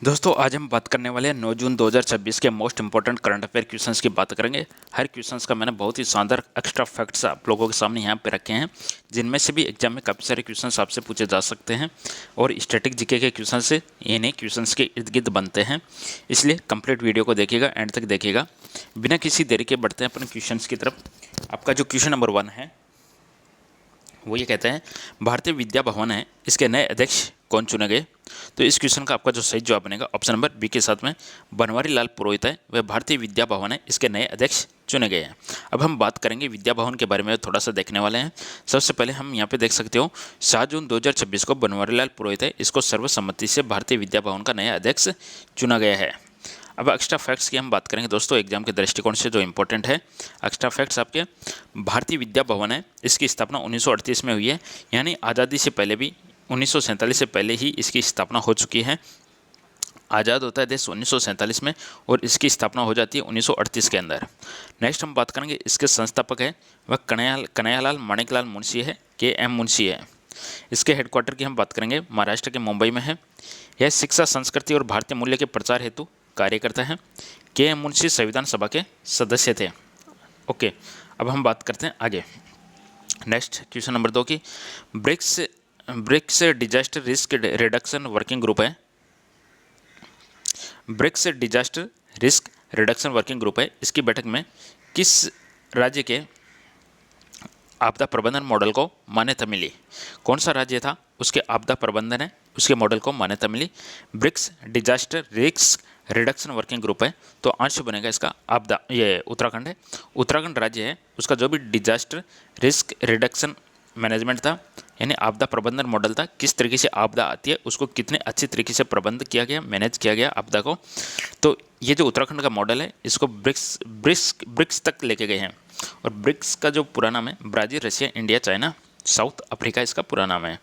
दोस्तों आज हम बात करने वाले हैं 9 जून 2026 के most important current affair questions की बात करेंगे। हर क्वेश्चंस का मैंने बहुत ही शानदार एक्स्ट्रा फैक्ट्स आप लोगों के सामने यहाँ पे रखे हैं, जिनमें से भी एग्जाम में काफ़ी सारे क्वेश्चंस आपसे पूछे जा सकते हैं और स्टैटिक जीके के क्वेश्चन से इन्हीं क्वेश्चंस के इर्द गिर्द बनते हैं। इसलिए कंप्लीट वीडियो को देखिएगा, एंड तक देखिएगा। बिना किसी देरी के बढ़ते हैं अपने क्वेश्चन की तरफ। आपका जो क्वेश्चन नंबर 1 है वो ये कहते हैं, भारतीय विद्या भवन है, इसके नए अध्यक्ष कौन चुने गए? तो इस क्वेश्चन का आपका जो सही जवाब बनेगा ऑप्शन नंबर बी के साथ में बनवारी लाल पुरोहित है, वह भारतीय विद्या भवन है, इसके नए अध्यक्ष चुने गए हैं। अब हम बात करेंगे विद्या भवन के बारे में, थोड़ा सा देखने वाले हैं। सबसे पहले हम यहाँ पे देख सकते हो 7 जून 2026 को बनवारी लाल पुरोहित है, इसको सर्वसम्मति से भारतीय विद्या भवन का नया अध्यक्ष चुना गया है। अब एक्स्ट्रा फैक्ट्स की हम बात करेंगे दोस्तों, एग्जाम के दृष्टिकोण से जो इंपॉर्टेंट है। एक्स्ट्रा फैक्ट्स आपके, भारतीय विद्या भवन है, इसकी स्थापना 1938 में हुई है, यानी आज़ादी से पहले भी 1947 से पहले ही इसकी स्थापना हो चुकी है। आज़ाद होता है देश 1947 में और इसकी स्थापना हो जाती है 1938 के अंदर। नेक्स्ट हम बात करेंगे, इसके संस्थापक है वह कन्हैयालाल माणिकलाल मुंशी है, KM मुंशी है। इसके हेडक्वार्टर की हम बात करेंगे, महाराष्ट्र के मुंबई में है। यह शिक्षा, संस्कृति और भारतीय मूल्य के प्रचार हेतु कार्य करता है। KM मुंशी संविधान सभा के सदस्य थे। ओके, अब हम बात करते हैं आगे। नेक्स्ट क्वेश्चन नंबर 2 की, BRICS disaster risk reduction working group है। BRICS disaster risk reduction working group है, इसकी बैठक में किस राज्य के आपदा प्रबंधन मॉडल को मान्यता मिली? कौन सा राज्य था उसके आपदा प्रबंधन है उसके मॉडल को मान्यता मिली? BRICS disaster risk reduction working group है, तो आंसर बनेगा इसका आपदा, ये उत्तराखंड है। उत्तराखंड राज्य है, उसका जो भी डिजास्टर रिस्क रिडक्शन मैनेजमेंट था, यानी आपदा प्रबंधन मॉडल था, किस तरीके से आपदा आती है उसको कितने अच्छी तरीके से प्रबंध किया गया, मैनेज किया गया आपदा को, तो ये जो उत्तराखंड का मॉडल है इसको ब्रिक्स तक लेके गए हैं। और ब्रिक्स का जो पूरा नाम है Brazil, Russia, India, China, south Africa, इसका पूरा नाम है।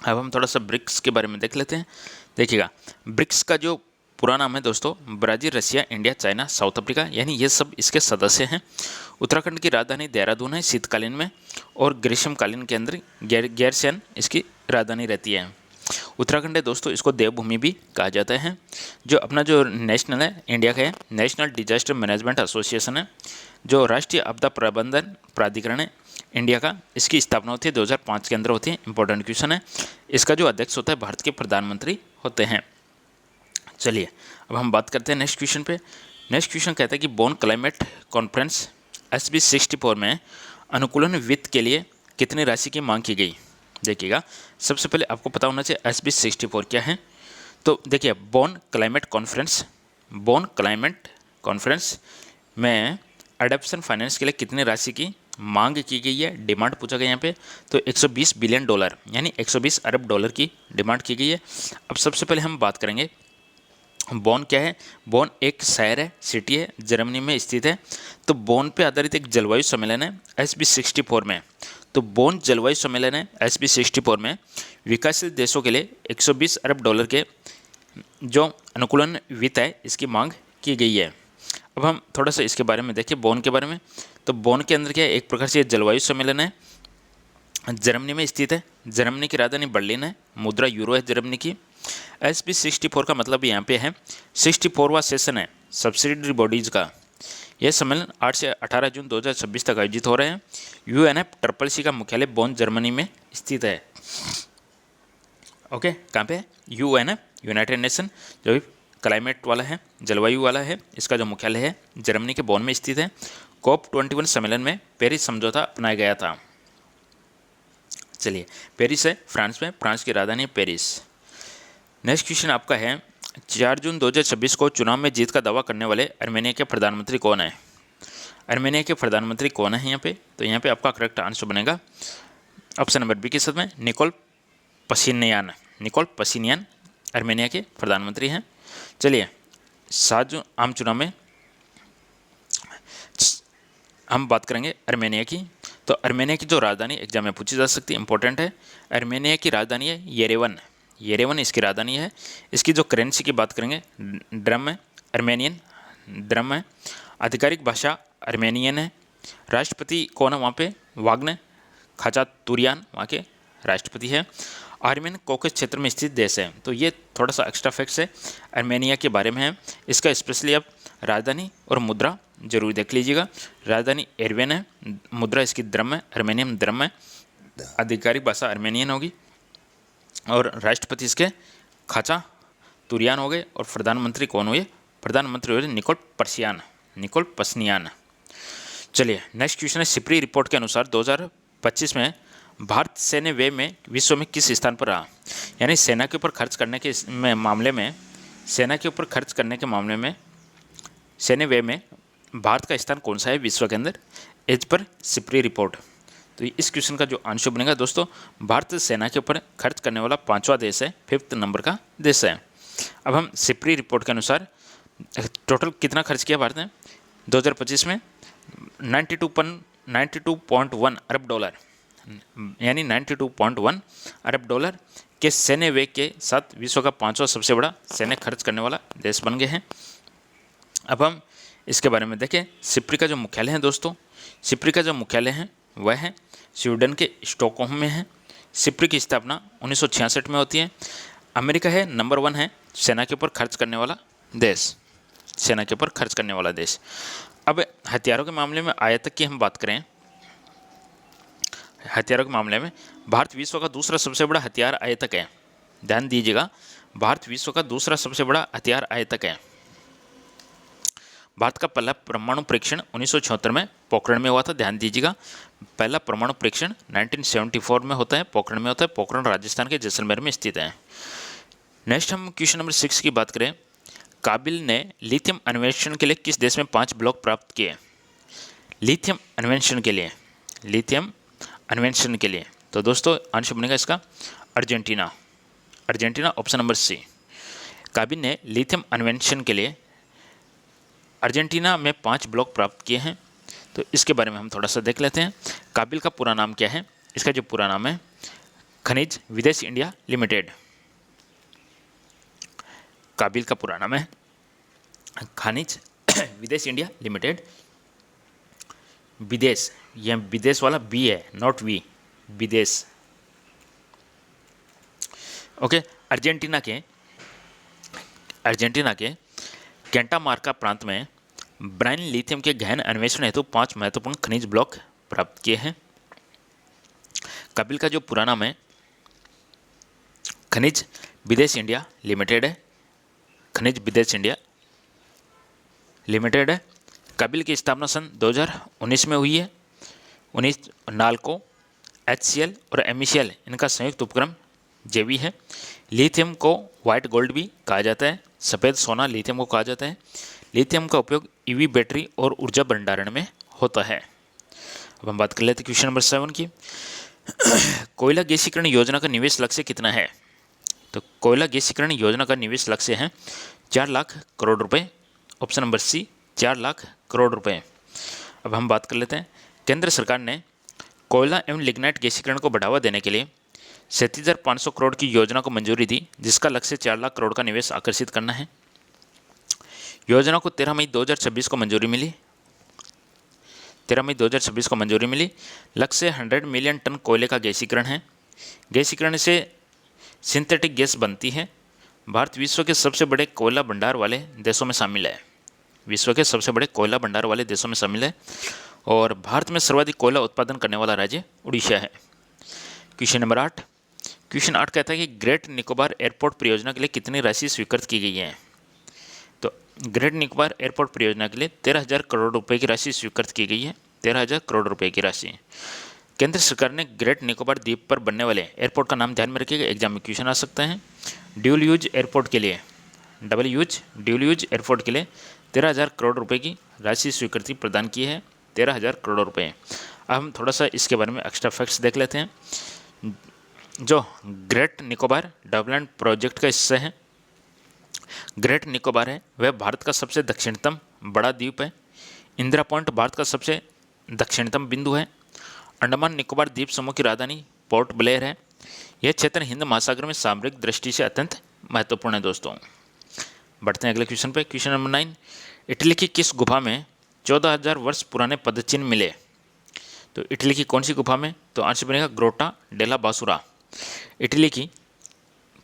अब हम थोड़ा सा ब्रिक्स के बारे में देख लेते हैं। देखिएगा, ब्रिक्स का जो पूरा नाम है दोस्तों Brazil, Russia, India, China, south Africa, यानी ये सब इसके सदस्य हैं। उत्तराखंड की राजधानी देहरादून है शीतकालीन में, और ग्रीष्मकालीन के अंदर गैरसैंण इसकी राजधानी रहती है। उत्तराखंड है दोस्तों, इसको देवभूमि भी कहा जाता है। जो अपना जो नेशनल है, इंडिया का है, नेशनल डिजास्टर मैनेजमेंट एसोसिएशन है, जो राष्ट्रीय आपदा प्रबंधन प्राधिकरण है इंडिया का, इसकी स्थापना होती है 2005 के अंदर होती है। इंपॉर्टेंट क्वेश्चन है। इसका जो अध्यक्ष होता है भारत के प्रधानमंत्री होते हैं। चलिए अब हम बात करते हैं नेक्स्ट क्वेश्चन पे। नेक्स्ट क्वेश्चन कहता है कि बोन क्लाइमेट कॉन्फ्रेंस SB64 में अनुकूलन वित्त के लिए कितनी राशि की मांग की गई? देखिएगा, सबसे पहले आपको पता होना चाहिए SB64 क्या है। तो देखिए, बोन क्लाइमेट कॉन्फ्रेंस में एडप्शन फाइनेंस के लिए कितने राशि की मांग की गई है, डिमांड पूछा गया यहाँ पे। तो 120 बिलियन डॉलर यानी 120 अरब डॉलर की डिमांड की गई है। अब सबसे पहले हम बात करेंगे बोन क्या है। बोन एक शहर है, सिटी है, जर्मनी में स्थित है। तो बोन पे आधारित एक जलवायु सम्मेलन है SB64 में। तो बोन जलवायु सम्मेलन है SB64 में विकासशील देशों के लिए 120 अरब डॉलर के जो अनुकूलन वित्त है इसकी मांग की गई है। अब हम थोड़ा सा इसके बारे में देखिए, बोन के बारे में। तो बोन के अंदर क्या है, एक प्रकार से जलवायु सम्मेलन है, जर्मनी में स्थित है। जर्मनी की राजधानी बर्लिन है, मुद्रा यूरो है जर्मनी की। SB64 का मतलब यहाँ पे है 64वां सेशन है सब्सिडरी बॉडीज़ का। यह सम्मेलन 8 से 18 जून 2026 तक आयोजित हो रहे हैं। UNFCCC का मुख्यालय बोन जर्मनी में स्थित है। ओके, कहाँ पे है? UNF, यूनाइटेड नेशन, जो भी क्लाइमेट वाला है, जलवायु वाला है, इसका जो मुख्यालय है जर्मनी के बोन में स्थित है। COP21 सम्मेलन में पेरिस समझौता अपनाया गया था। चलिए, पेरिस है फ्रांस में, फ्रांस की राजधानी है पेरिस। नेक्स्ट क्वेश्चन आपका है, 4 जून 2026 को चुनाव में जीत का दावा करने वाले आर्मेनिया के प्रधानमंत्री कौन है? आर्मेनिया के प्रधानमंत्री कौन है यहाँ पे? तो यहाँ पे आपका करेक्ट आंसर बनेगा ऑप्शन नंबर बी के साथ में निकोल पशिनियान आर्मेनिया के प्रधानमंत्री हैं। चलिए, 7 जून आम चुनाव में हम बात करेंगे आर्मेनिया की। तो आर्मेनिया की जो राजधानी एग्जाम में पूछी जा सकती है, इंपॉर्टेंट है। आर्मेनिया की राजधानी है येरेवन इसकी राजधानी है। इसकी जो करेंसी की बात करेंगे, ड्रम है, आर्मेनियन ड्रम है। आधिकारिक भाषा आर्मेनियन है। राष्ट्रपति कौन है वहाँ पे? वाग्ने खाचातुर्यान वहाँ के राष्ट्रपति है। आर्मेनियन कॉकेस क्षेत्र में स्थित देश है। तो ये थोड़ा सा एक्स्ट्रा फैक्ट्स है आर्मेनिया के बारे में है। इसका स्पेशली आप राजधानी और मुद्रा जरूर देख लीजिएगा। राजधानी एरेवन है, मुद्रा इसकी द्रम है, आर्मेनियन द्रम है, आधिकारिक भाषा आर्मेनियन होगी, और राष्ट्रपति इसके खाचा तुरियान हो गए, और प्रधानमंत्री कौन हुए? प्रधानमंत्री हुए निकोल पसनियान। चलिए नेक्स्ट क्वेश्चन है, सिप्री रिपोर्ट के अनुसार 2025 में भारत सैन्य व्यय में विश्व में किस स्थान पर रहा? यानी सेना के ऊपर खर्च करने के मामले में, सेना के ऊपर खर्च करने के मामले में सैन्य व्यय में भारत का स्थान कौन सा है विश्व के अंदर, एज पर सिप्री रिपोर्ट। तो इस क्वेश्चन का जो आंसर बनेगा दोस्तों, भारत सेना के ऊपर खर्च करने वाला 5वां देश है, 5th नंबर का देश है। अब हम सिप्री रिपोर्ट के अनुसार टोटल कितना खर्च किया भारत ने 2025 में? 92.1 अरब डॉलर, यानी 92.1 अरब डॉलर के सैन्य व्यय के साथ विश्व का 5वां सबसे बड़ा सैन्य खर्च करने वाला देश बन गए हैं। अब हम इसके बारे में देखें। सिप्री का जो मुख्यालय है दोस्तों, सिप्री का जो मुख्यालय है वह है स्वीडन के स्टॉकहोम में है। सिप्री की स्थापना 1966 में होती है। अमेरिका है नंबर 1 है सेना के ऊपर खर्च करने वाला देश, सेना के ऊपर खर्च करने वाला देश। अब हथियारों के मामले में आयातक की हम बात करें, हथियारों के मामले में भारत विश्व का दूसरा सबसे बड़ा हथियार आयातक है। ध्यान दीजिएगा, भारत विश्व का दूसरा सबसे बड़ा हथियार आयातक है। भारत का पहला परमाणु परीक्षण 1976 में पोखरण में हुआ था। ध्यान दीजिएगा, पहला परमाणु परीक्षण 1974 में होता है, पोखरण में होता है। पोखरण राजस्थान के जैसलमेर में स्थित है। नेक्स्ट हम क्वेश्चन नंबर 6 की बात करें। काबिल ने लिथियम अन्वेषण के लिए किस देश में 5 ब्लॉक प्राप्त किए? लिथियम अन्वेषण के लिए, लिथियम अन्वेषण के लिए तो दोस्तों आंसर बनेगा इसका Argentina. Argentina option number C. काबिल ने लिथियम अन्वेषण के लिए अर्जेंटीना में 5 ब्लॉक प्राप्त किए हैं। तो इसके बारे में हम थोड़ा सा देख लेते हैं। काबिल का पूरा नाम क्या है? इसका जो पूरा नाम है खनिज विदेश इंडिया लिमिटेड। काबिल का पूरा नाम है खनिज विदेश इंडिया लिमिटेड। विदेश, यह विदेश वाला बी है, नॉट वी, विदेश। ओके। अर्जेंटीना के कैंटामार्का प्रांत में ब्राइन लिथियम के गहन अन्वेषण हेतु 5 महत्वपूर्ण खनिज ब्लॉक प्राप्त किए हैं। काबिल का जो पूरा नाम है खनिज विदेश इंडिया लिमिटेड है, खनिज विदेश इंडिया लिमिटेड है। काबिल की स्थापना सन 2019 में हुई है। 19 नाल्को, HCl और MECL इनका संयुक्त उपक्रम जेवी है। लिथियम को व्हाइट गोल्ड भी कहा जाता है, सफ़ेद सोना लिथियम को कहा जाता है। लिथियम का उपयोग EV बैटरी और ऊर्जा भंडारण में होता है। अब हम बात कर लेते हैं क्वेश्चन नंबर 7 की। कोयला गैसीकरण योजना का निवेश लक्ष्य कितना है? तो कोयला गैसीकरण योजना का निवेश लक्ष्य है 4 लाख करोड़ रुपए। Option number C, 4 lakh crore रुपए। अब हम बात कर लेते हैं। केंद्र सरकार ने कोयला एवं लिग्नाइट गैसीकरण को बढ़ावा देने के लिए 37,500 करोड़ की योजना को मंजूरी दी, जिसका लक्ष्य 4 लाख करोड़ का निवेश आकर्षित करना है। योजना को 13 मई 2026 को मंजूरी मिली। 13 मई 2026 को मंजूरी मिली। लक्ष्य 100 मिलियन टन कोयले का गैसीकरण है। गैसीकरण से सिंथेटिक गैस बनती है। भारत विश्व के सबसे बड़े कोयला भंडार वाले देशों में शामिल है। विश्व के सबसे बड़े कोयला भंडार वाले देशों में शामिल है। और भारत में सर्वाधिक कोयला उत्पादन करने वाला राज्य उड़ीसा है। Question number 8। क्वेश्चन 8 कहता है कि ग्रेट निकोबार एयरपोर्ट परियोजना के लिए कितनी राशि स्वीकृत की गई है? तो ग्रेट निकोबार एयरपोर्ट परियोजना के लिए 13,000 करोड़ रुपए की राशि स्वीकृत की गई है। 13,000 करोड़ रुपए की राशि। केंद्र सरकार ने ग्रेट निकोबार द्वीप पर बनने वाले एयरपोर्ट का नाम ध्यान में रखिएगा, एग्जाम में क्वेश्चन आ सकता है। ड्यूल यूज एयरपोर्ट के लिए, ड्यूल यूज एयरपोर्ट के लिए 13,000 करोड़ रुपए की राशि स्वीकृति प्रदान की है। 13,000 करोड़ रुपए। अब हम थोड़ा सा इसके बारे में एक्स्ट्रा फैक्ट्स देख लेते हैं। जो ग्रेट निकोबार डेवलपमेंट प्रोजेक्ट का हिस्सा है, ग्रेट निकोबार है वह भारत का सबसे दक्षिणतम बड़ा द्वीप है। इंदिरा पॉइंट भारत का सबसे दक्षिणतम बिंदु है। अंडमान निकोबार द्वीप समूह की राजधानी पोर्ट ब्लेयर है। यह क्षेत्र हिंद महासागर में सामरिक दृष्टि से अत्यंत महत्वपूर्ण है। दोस्तों बढ़ते हैं अगले क्वेश्चन पे। Question number 9। इटली की किस गुफा में 14,000 वर्ष पुराने पदचिन्ह मिले? तो इटली की कौन सी गुफा में? तो आंसर बनेगा ग्रोटा डेला बासुरा। इटली की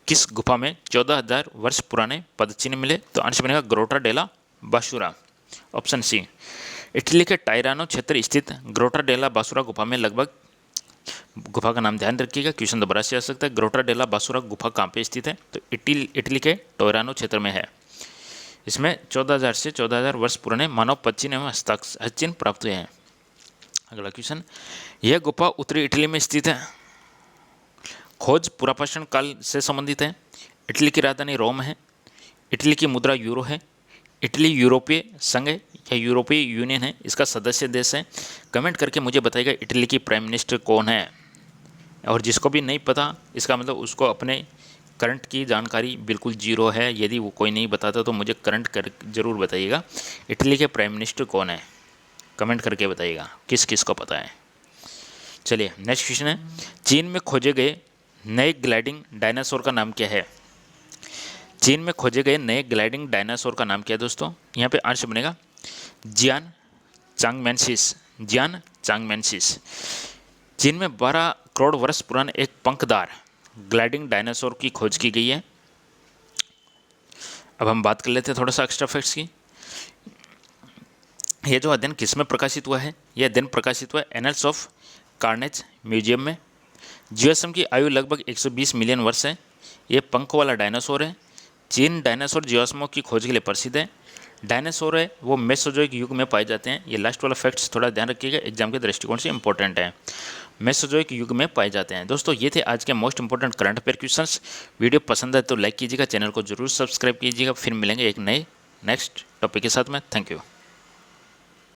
किस गुफा में 14,000 वर्ष पुराने पदचिन्ह मिले? तो आंसर बनेगा ग्रोटा डेला बासुरा। Option C. इटली के टायरानो क्षेत्र स्थित ग्रोटा डेला बासुरा गुफा में लगभग, गुफा का नाम ध्यान रखिएगा, क्वेश्चन दोबारा से आ सकता है। ग्रोटा डेला बासुरा गुफा कहाँ पे स्थित है? तो इटली के टोरानो क्षेत्र में है। इसमें 14,000 से 14,000 वर्ष पुराने मानव पदचिन्ह एवं हस्तचिन्ह प्राप्त हुए हैं। अगला क्वेश्चन, यह गुफा उत्तरी इटली में स्थित है। खोज पुरापाषाण काल से संबंधित है। इटली की राजधानी रोम है। इटली की मुद्रा यूरो है। इटली यूरोपीय संघ है या यूरोपीय यूनियन है, इसका सदस्य देश है। कमेंट करके मुझे बताइएगा इटली की प्राइम मिनिस्टर कौन है। और जिसको भी नहीं पता, इसका मतलब उसको अपने करंट की जानकारी बिल्कुल जीरो है। यदि वो कोई नहीं बताता तो मुझे करंट कर जरूर बताइएगा इटली के प्राइम मिनिस्टर कौन है। कमेंट करके बताइएगा किस किस को पता है। चलिए नेक्स्ट क्वेश्चन है, चीन में खोजे गए नए ग्लाइडिंग डायनासोर का नाम क्या है? चीन में खोजे गए नए ग्लाइडिंग डायनासोर का नाम क्या है दोस्तों? यहाँ पे आंसर बनेगा जियान चांगमेंसिस। जियान चांगमेंसिस। चीन में 12 करोड़ वर्ष पुराने एक पंखदार ग्लाइडिंग डायनासोर की खोज की गई है। अब हम बात कर लेते हैं थोड़ा सा एक्स्ट्रा फैक्ट्स की। यह जो अध्ययन किस में प्रकाशित हुआ है? यह अध्ययन प्रकाशित हुआ है एनल्स ऑफ कार्नेज म्यूजियम में। जीवाश्म की आयु लगभग 120 मिलियन वर्ष है। ये पंख वाला डायनासोर है। चीन डायनासोर जीवाश्मों की खोज के लिए प्रसिद्ध है। डायनासोर है वो मेसोजोइक युग में पाए जाते हैं। ये लास्ट वाला फैक्ट्स थोड़ा ध्यान रखिएगा, एग्जाम के दृष्टिकोण से इंपॉर्टेंट है। मेसोजोइक युग में पाए जाते हैं। दोस्तों ये थे आज के most important current affair questions. Video पसंद है तो लाइक कीजिएगा, चैनल को जरूर सब्सक्राइब कीजिएगा। फिर मिलेंगे एक नए नेक्स्ट टॉपिक के साथ में। Thank you.